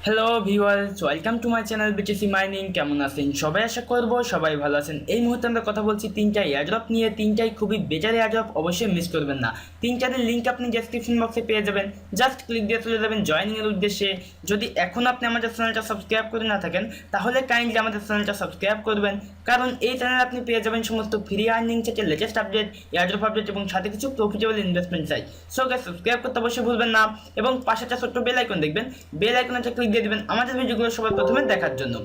Hello viewers, welcome to my channel BTC mining. কেমন আছেন সবাই? আশা করবো সবাই ভালো আছেন। এই মুহূর্তে আমরা কথা বলছি তিনটা এয়ারড্রপ নিয়ে। তিনটাই খুবই বেটার এয়ারড্রপ, অবশ্যই মিস করবেন না। তিনটার লিঙ্ক আপনি ডেসক্রিপশন বক্সে পেয়ে যাবেন, জাস্ট ক্লিক দিয়ে চলে যাবেন জয়েনিংয়ের উদ্দেশ্যে। যদি এখন আপনি আমাদের চ্যানেলটা সাবস্ক্রাইব করে না থাকেন তাহলে কাইন্ডলি আমাদের চ্যানেলটা সাবস্ক্রাইব করবেন, কারণ এই চ্যানেলে আপনি পেয়ে যাবেন সমস্ত ফ্রি আর্নিং সেটের লেটেস্ট আপডেট, এয়ারড্রপ আপডেট এবং সাথে কিছু প্রফিটেবল ইনভেস্টমেন্ট চাই। সো গাইস, সাবস্ক্রাইব করতে অবশ্যই ভুলবেন না এবং পাশে একটা ছোট্ট বেল আইকন দেখবেন, বেল আইকনে ক্লিক দিয়ে দিবেন আমাদের ভিডিওগুলো সবার প্রথমে দেখার জন্য।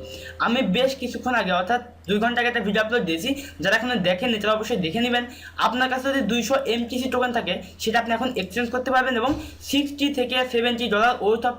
আমি বেশ কিছুক্ষণ আগে অর্থাৎ 2 ঘন্টা আগে একটা ভিডিও আপলোড দিয়েছি, যারা এখনো দেখেননি তারা অবশ্যই দেখে নেবেন। আপনার কাছে যদি 200 MTC টোকেন থাকে সেটা আপনি এখন এক্সচেঞ্জ করতে পারবেন এবং $60 থেকে $70 ওর্থ অফ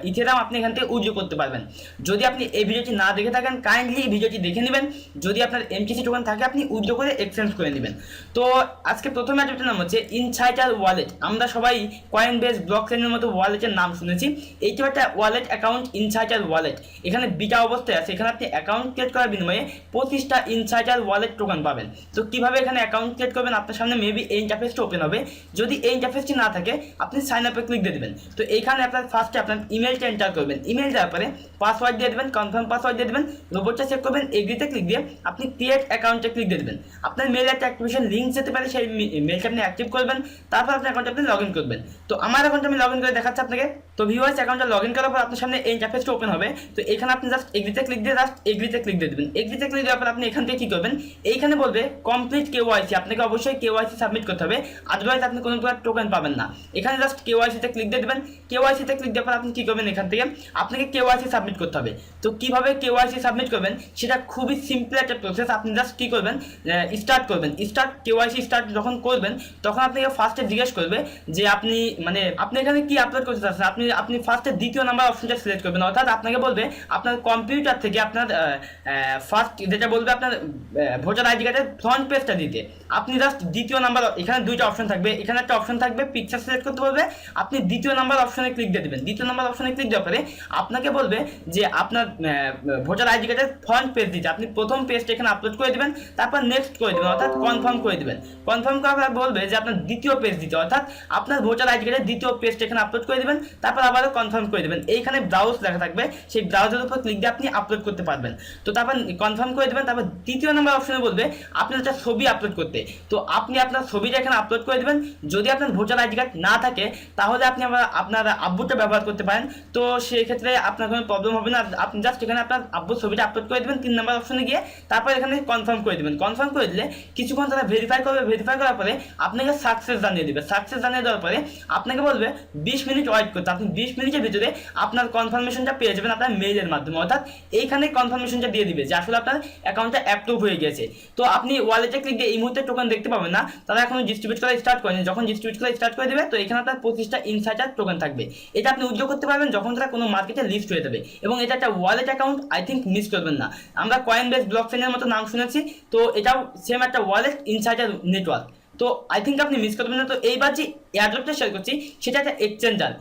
ইথেরিয়াম আপনি এখান থেকে উইথড্র করতে পারবেন। যদি আপনি এই ভিডিওটি না দেখে থাকেন কাইন্ডলি এই ভিডিওটি দেখে নেবেন। যদি আপনার MTC টোকেন থাকে আপনি উইথড্র করে এক্সচেঞ্জ করে নেবেন। তো আজকে প্রথম অ্যাড্রপটার নাম হচ্ছে ইনসাইটার ওয়ালেট। আমরা সবাই কয়েনবেস ব্লকচেনের মতো ওয়ালেটের নাম শুনেছি। এইটা একটা ওয়ালেট অ্যাকাউন্ট, ইনসাইটার ওয়ালেট। এখানে বিটা অবস্থায় আছে। এখানে আপনি অ্যাকাউন্ট ক্রিয়েট করার বিনিময়ে 25টা ইনসাইটার ওয়ালেট টোকেন পাবেন। তো কিভাবে এখানে অ্যাকাউন্ট ক্রিয়েট করবেন? আপনার সামনে মেবি এই ইন্টারফেসটা ওপেন হবে। যদি এই ইন্টারফেসটি না থাকে আপনি সাইন আপে ক্লিক দিয়ে দেবেন। তো এইখানে আপনার ফার্স্টে আপনার ইমেলটা এন্টার করবেন। ইমেল দেওয়ার পরে পাসওয়ার্ড দিয়ে দেবেন, কনফার্ম পাসওয়ার্ড দিয়ে দেবেন, রোবটটা চেক করবেন, এগ্রিতে ক্লিক দিয়ে আপনি ক্রিয়েট অ্যাকাউন্টে ক্লিক দিয়ে দেবেন। আপনার মেল একটা অ্যাক্টিভেশন লিঙ্ক যেতে পারে, সেই মেলটা আপনি অ্যাক্টিভ করবেন, তারপর আপনার অ্যাকাউন্টে আপনি লগ ইন করবেন। তো আমার অ্যাকাউন্টে আমি লগ ইন করে দেখাচ্ছি আপনাকে। তো ভিউয়ার্স, অ্যাকাউন্টটা লগ ইন করার পর আপনার সামনে এই ইন্টারফেসটা ওপেন হবে। তো এখানে আপনি জাস্ট এগ্রিতে ক্লিক দিয়ে এগ্রিতে ক্লিক দিয়ে দেবেন। এগ্রিতে ক্লিক দেওয়ার পর আপনি এখান থেকে কি করবেন, এইখানে বলবে কমপ্লিট কেওয়াইসি। আপনাকে অবশ্যই কেওয়াইসি সাবমিট করতে হবে, আদারওয়াইজ আপনি কোনো প্রকার টোকেন পাবেন না। এখানে জাস্ট কেওয়াইসিতে ক্লিক দিয়ে দেবেন। কেওয়াইসিতে ক্লিক দেওয়ার পর আপনি কি করবেন, এখান থেকে আপনাকে কেওয়াইসি সাবমিট করতে হবে। তো কিভাবে কেওয়াইসি সাবমিট করবেন সেটা খুবই সিম্পল একটা প্রসেস। আপনি জাস্ট কি করবেন, স্টার্ট করবেন। কেওয়াইসি স্টার্ট যখন করবেন তখন আপনাকে ফার্স্টে জিজ্ঞেস করবে যে আপনি আপনি এখানে কি আপলোড করতে চাচ্ছেন। আপনি ফার্স্টে দ্বিতীয় নাম্বার অপশনটা সিলেক্ট করবেন, অর্থাৎ আপনাকে বলবে আপনার কম্পিউটার থেকে আপনার ফার্স্ট যেটা বলবে আপনার ভোটার আইডি কার্ডের ফ্রন্ট পেজটা দিতে। আপনি জাস্ট দ্বিতীয় নাম্বার, এখানে দুইটা অপশন থাকবে, এখানে একটা অপশন থাকবে পিকচার সিলেক্ট করতে বলবে, আপনি দ্বিতীয় নাম্বার অপশনে ক্লিক দিয়ে দেবেন। দ্বিতীয় নাম্বার অপশনে ক্লিক দেওয়ার পরে আপনাকে বলবে যে আপনার ভোটার আইডি কার্ডের ফ্রন্ট পেজ দিতে। আপনি প্রথম পেজটা এখানে আপলোড করে দেবেন, তারপর নেক্সট করে দেবেন, অর্থাৎ কনফার্ম করে দেবেন। কনফার্ম করার পর বলবে যে আপনার দ্বিতীয় পেজ দিতে, অর্থাৎ আপনার ভোটার আইডি কার্ডের দ্বিতীয় পেজটা এখানে আপলোড করে দেবেন, তারপর আবারও কনফার্ম করে দেবেন। এইখানে ব্রাউজ লেখা থাকবে, সেই ব্রাউজের উপর ক্লিক দিয়ে আপনি আপলোড করতে পারবেন। তো তারপর কনফার্ম করে দেবেন। তারপর দ্বিতীয় নাম্বার অপশনে বলবে আপনার একটা ছবি আপলোড করতে। তো আপনি আপনার ছবিটা এখানে আপলোড করে দেবেন। যদি আপনার ভোটার আইডি কার্ড না থাকে তাহলে আপনি আপনার আব্বুটা ব্যবহার করতে পারেন। তো সেই ক্ষেত্রে আপনার কোনো প্রবলেম হবে না। আপনি জাস্ট এখানে আপনার আব্বুর ছবিটা আপলোড করে দেবেন 3 নাম্বার অপশনে গিয়ে, তারপর এখানে কনফার্ম করে দেবেন। কনফার্ম করে দিলে কিছুক্ষণ তারা ভেরিফাই করবে। ভেরিফাই করার পরে আপনাকে সাকসেস জানিয়ে দেবে। সাকসেস জানিয়ে দেওয়ার পরে আপনাকে বলবে 20 মিনিট ওয়েট করতে। আপনি 20 মিনিটের ভিতরে আপনার কনফার্মেশনটা পেয়ে যাবেন আপনার মেইলের মাধ্যমে, অর্থাৎ এইখানে কনফার্মেশনটা দিয়ে দিবে যে আসলে আপনার অ্যাকাউন্টটা অ্যাপ্রুভ হয়ে গেছে। তো আপনি ওয়ালেটে ক্লিক দিয়ে এই মুহূর্তে টোকেন দেখতে পাবেন না, তারা এখন ডিস্ট্রিবিউট করা স্টার্ট করেনি। যখন ডিস্ট্রিবিউট করা স্টার্ট করে দেবে তো এখানে আপনার 25টা ইনসাইটার টোকেন থাকবে। এটা আপনি উইথড্র করতে পারবেন যখন তারা কোনো মার্কেটে লিস্ট হয়ে যাবে, এবং এটা একটা wallet account. I think miss করবেন না। আমরা কয়েনবেস ব্লকচেনের মতো নাম শুনেছি, তো এটাও সেম একটা ওয়ালেট ইনসাইটার নেটওয়ার্ক। তো আই থিঙ্ক আপনি মিস করবেন না। তো এইবার যে এয়ারড্রপটা শেয়ার করছি সেটা একটা এক্সচেঞ্জার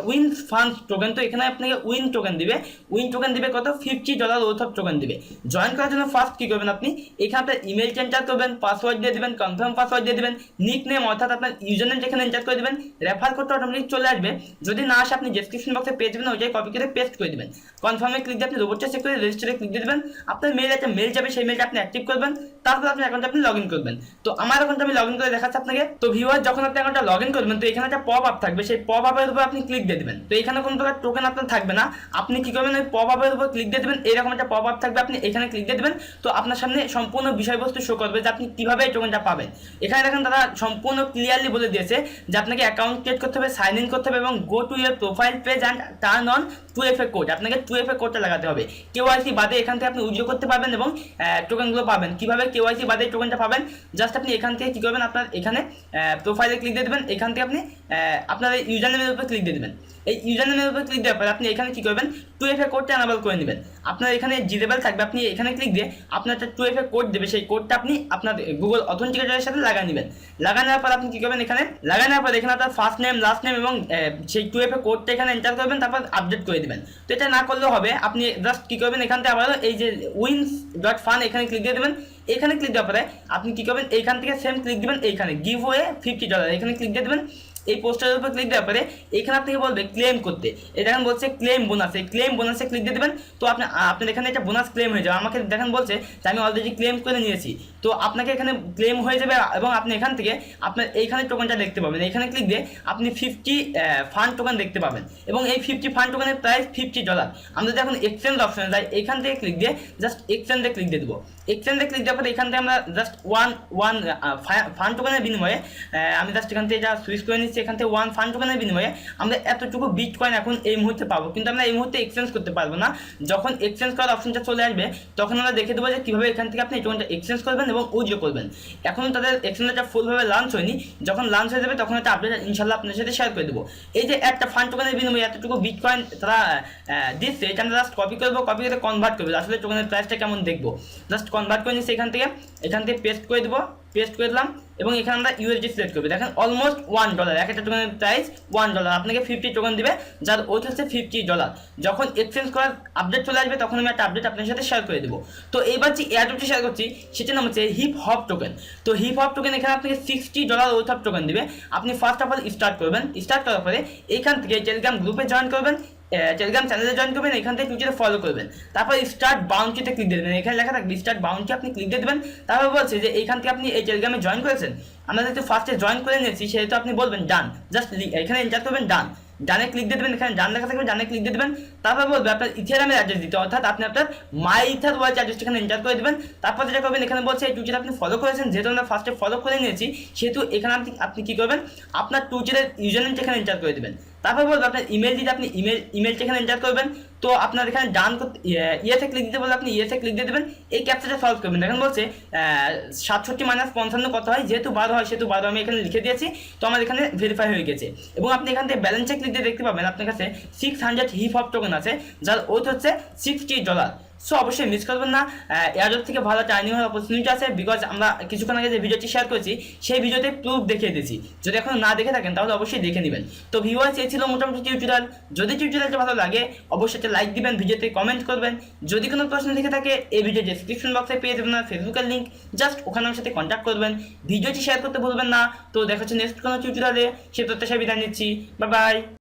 উইন ফান্ড টোকেন। তো এখানে আপনাকে উইন টোকেন দিবে কত, $50 ওর্থ অফ টোকেন দিবে। জয়েন করার জন্য ফার্স্ট কি করবেন, আপনি এখানে আপনার ইমেলটা এন্টার করবেন, পাসওয়ার্ড দিয়ে দেবেন, কনফার্ম পাসওয়ার্ড দিয়ে দেবেন, নিক নেম অর্থাৎ আপনার ইউজার নেমটা এখানে এন্টার করে দেবেন। রেফার কোডটা অটোমেটিক চলে আসবে। যদি না আসে আপনি ডেসক্রিপশন বক্সে পেয়ে যাবেন, ওইটাই কপি করে পেস্ট করে দেবেন। কনফার্মে ক্লিক দিয়ে আপনি রোবটটা চেক করে রেজিস্টারে ক্লিক দিয়ে দেবেন। আপনার একটা মেল যাবে, সেই মেলটা আপনি অ্যাক্টিভ করবেন, তারপর আপনার অ্যাকাউন্টে আপনি লগ ইন করবেন। তো আমার অ্যাকাউন্টে আমি লগ ইন করে দেখাচ্ছি আপনাকে। তো ভিউয়ার, যখন আপনি অ্যাকাউন্টটা লগ ইন করবেন তো এখানে একটা পপ আপ থাকবে, সেই পপ আপের উপর আপনি ক্লিক দিয়ে দেবেন। তো এখানে কোনো প্রকার টোকেন আপনার থাকবে না। আপনি কি করবেন, ওই পপ আপের উপর ক্লিক দিয়ে দেবেন। এরকম একটা পপ আপ থাকবে, আপনি এখানে ক্লিক দিয়ে দেবেন। তো আপনার সামনে সম্পূর্ণ বিষয়বস্তু শো করবে যে আপনি কিভাবে এই টোকেনটা পাবেন। এখানে দেখেন তারা সম্পূর্ণ ক্লিয়ারলি বলে দিয়েছে যে আপনাকে অ্যাকাউন্ট ক্রিয়েট করতে হবে, সাইন ইন করতে হবে এবং go to your profile page and turn on 2FA code. আপনাকে 2FA কোডটা লাগাতে হবে। কেওয়াইসি বাদে এখান থেকে আপনি উইথড্র করতে পারবেন এবং টোকেনগুলো পাবেন। কিভাবে কেওয়াইসি বাদে টোকেনটা পাবেন, জাস্ট আপনি এখান থেকে কি করবেন, আপনার এখানে প্রোফাইলে ক্লিক দিয়ে দেবেন। এখান থেকে আপনি আপনার ইউজার নেমের উপর ক্লিক দিয়ে দেবেন। এই ইউজার নেমের উপর ক্লিক দেওয়ার পরে আপনি এখানে কি করবেন, 2FA কোডটা এনাবেল করে নেবেন। আপনার এখানে জিলেবল থাকবে, আপনি এখানে ক্লিক দিয়ে আপনার একটা 2FA কোড দেবে, সেই কোডটা আপনি আপনার গুগল অথেন্টিকেটরের সাথে লাগিয়ে নেবেন। লাগানোর পর আপনি কি করবেন, এখানে লাগানোর পর এখানে আপনার ফার্স্ট নেম, লাস্ট নেম এবং সেই 2FA কোডটা এখানে এন্টার করবেন, তারপর আপডেট করে দেবেন। তো এটা না করলেও হবে, আপনি জাস্ট কি করবেন, এখান থেকে আবার এই যে wins.fun এখানে ক্লিক দিয়ে দেবেন। এখানে ক্লিক দেওয়ার পরে আপনি কি করবেন, এইখান থেকে সেম ক্লিক দিবেন, এইখানে গিভ ওয়ে $50 এখানে ক্লিক দিয়ে দেবেন। এই পোস্টারের উপর ক্লিক দেওয়ার পরে এখানে আপনাকে বলবে ক্লেম করতে। এটা এখন বলছে ক্লেম বোনাস, এই ক্লেম বোনাসে ক্লিক দিয়ে দেবেন। তো আপনার এখানে একটা বোনাস ক্লেম হয়ে যাবে। আমাকে দেখেন বলছে যে আমি অলরেডি ক্লেম করে নিয়েছি, তো আপনাকে এখানে ক্লেম হয়ে যাবে এবং আপনি এখান থেকে আপনার এইখানে টোকেনটা দেখতে পাবেন। এখানে ক্লিক দিয়ে আপনি 50 ফান্ড টোকেন দেখতে পাবেন এবং এই 50 ফান্ড টোকেনের প্রাইস $50। আমরা যদি এখন এক্সচেঞ্জ অপশনে যাই, এখান থেকে ক্লিক দিয়ে জাস্ট এক্সচেঞ্জে ক্লিক দিয়ে দেবো। এক্সচেঞ্জে ক্লিক দেওয়ার পরে এখান থেকে আমরা জাস্ট ওয়ান ফান্ড টোকেনের বিনিময়ে আমি জাস্ট এখান থেকে যা সুইচ করে নিচ্ছি, এখান থেকে 1 ফান্ড টোকেনের বিনিময়ে আমরা এতটুকু বিটকয়েন এখন এই মুহূর্তে পাবো। কিন্তু আমরা এই মুহূর্তে এক্সচেঞ্জ করতে পারবো না। যখন এক্সচেঞ্জ করার অপশনটা চলে আসবে তখন আমরা দেখে দেবো যে কীভাবে এখান থেকে আপনি এই টোকেনটা এক্সচেঞ্জ করবেন এবং উইথড্র করবেন। এখনও তাদের এক্সচেঞ্জটা ফুলভাবে লঞ্চ হয়নি, যখন লঞ্চ হয়ে যাবে তখন একটা আপডেট ইনশাল্লাহ আপনার সাথে শেয়ার করে দেবো। এই যে একটা ফান্ড টোকেনের বিনিময়ে এতটুকু বিটকয়েন তারা দিচ্ছে, এটা আমরা জাস্ট কপি করবো, কপি করে কনভার্ট করবো। আসলে টোকেনের প্রাইসটা কেমন দেখবো, জাস্ট কনভার্ট করে নিচ্ছি এখান থেকে পেস্ট করে দেবো, পেস্ট করে দিলাম এবং এখানে আমরা ইউএসডি সিলেক্ট করবো। দেখেন অলমোস্ট $1, এক একটা টোকেনের প্রাইস $1। আপনাকে 50 টোকেন দিবে, যার ওয়েট হচ্ছে $50। যখন এক্সচেঞ্জ করার আপডেট চলে আসবে তখন আমি একটা আপডেট আপনার সাথে শেয়ার করে দেবো। তো এইবার যে এয়ারড্রপটি শেয়ার করছি সেটার নাম হচ্ছে হিপ-হপ টোকেন। তো হিপ-হপ টোকেন এখানে আপনাকে $60 ওয়েট অফ টোকেন দিবে। আপনি ফার্স্ট অফ অল স্টার্ট করবেন, স্টার্ট করার পরে এইখান থেকে টেলিগ্রাম গ্রুপে জয়েন করবেন, টেলিগ্রাম চ্যানেলে জয়েন করবেন, এখান থেকে টুইটারে ফলো করবেন, তারপর স্টার্ট বাউন্টিতে ক্লিক দিয়ে দেবেন। এখানে লেখা থাকবে স্টার্ট বাউন্টি, আপনি ক্লিক দিয়ে দেবেন। তারপর বলছে যে এইখান থেকে আপনি এই টেলিগ্রামে জয়েন করেছেন, আমরা যেহেতু ফার্স্টে জয়েন করে নিয়েছি সেহেতু আপনি বলবেন ডান, জাস্ট এখানে এন্টার করবেন ডান, ডানে ক্লিক দিয়ে দেবেন, এখানে ডান লেখা থাকবে ডানে ক্লিক দিয়ে দেবেন। তারপর বলবে আপনার ইথেরিয়ামের অ্যাড্রেস দিতে, অর্থাৎ আপনি আপনার মাই ইথার ওয়ালেট অ্যাড্রেসটা এখানে এন্টার করে দেবেন। তারপর যেটা করবেন, এখানে বলছে এই টুইটার আপনি ফলো করেছেন, যেহেতু আমরা ফার্স্টে ফলো করে নিয়েছি সেহেতু এখানে আপনি কি করবেন, আপনার টুইটারের ইউজার নেমটা এখানে এন্টার করে দেবেন। তারপর বলবে আপনার ইমেল দিতে, আপনি ইমেলটা এখানে এন্টার করবেন। তো আপনার এখানে ডান ইয়েতে ক্লিক দিতে বললে আপনি ইয়েতে ক্লিক দিয়ে দেবেন, এই ক্যাপচাটা সলভ করবেন। এখন বলছে 67 - 55 কত হয়, যেহেতু 12 হয় সেহেতু 12 আমি এখানে লিখে দিয়েছি, তো আমার এখানে ভেরিফাই হয়ে গেছে। এবং আপনি এখান থেকে ব্যালেন্সে ক্লিক দিয়ে দেখতে পাবেন আপনার কাছে 600 হিপ-হপ টোকেন আছে, যার ওয়েট হচ্ছে $60। সো অবশ্যই মিস করবেন না, এয়ারড্রপ থেকে ভালো একটা আর্নিং হওয়ার অপরচুনিটি আছে। বিকজ আমরা কিছুক্ষণ আগে যে ভিডিওটি শেয়ার করেছি সেই ভিডিওতে প্রুফ দেখিয়ে দিয়েছি, যদি এখন না দেখে থাকেন তাহলে অবশ্যই দেখে নেবেন। তো ভিউয়ার্স, এই ছিল মোটামুটি টিউটোরিয়াল। যদি টিউটোরিয়ালটা ভালো লাগে অবশ্যই একটা লাইক দিবেন, ভিডিওতে কমেন্ট করবেন। যদি কোনো প্রশ্ন থেকে থাকে এই ভিডিও ডেসক্রিপশন বক্সে পেয়ে যাবেন না ফেসবুকের লিঙ্ক, জাস্ট ওখানে আমার সাথে কন্ট্যাক্ট করবেন। ভিডিওটি শেয়ার করতে ভুলবেন না। তো দেখা হচ্ছে নেক্সট কোনো টিউটোরিয়ালে, সে প্রত্যাশা বিদায় নিচ্ছি, বাই বাই।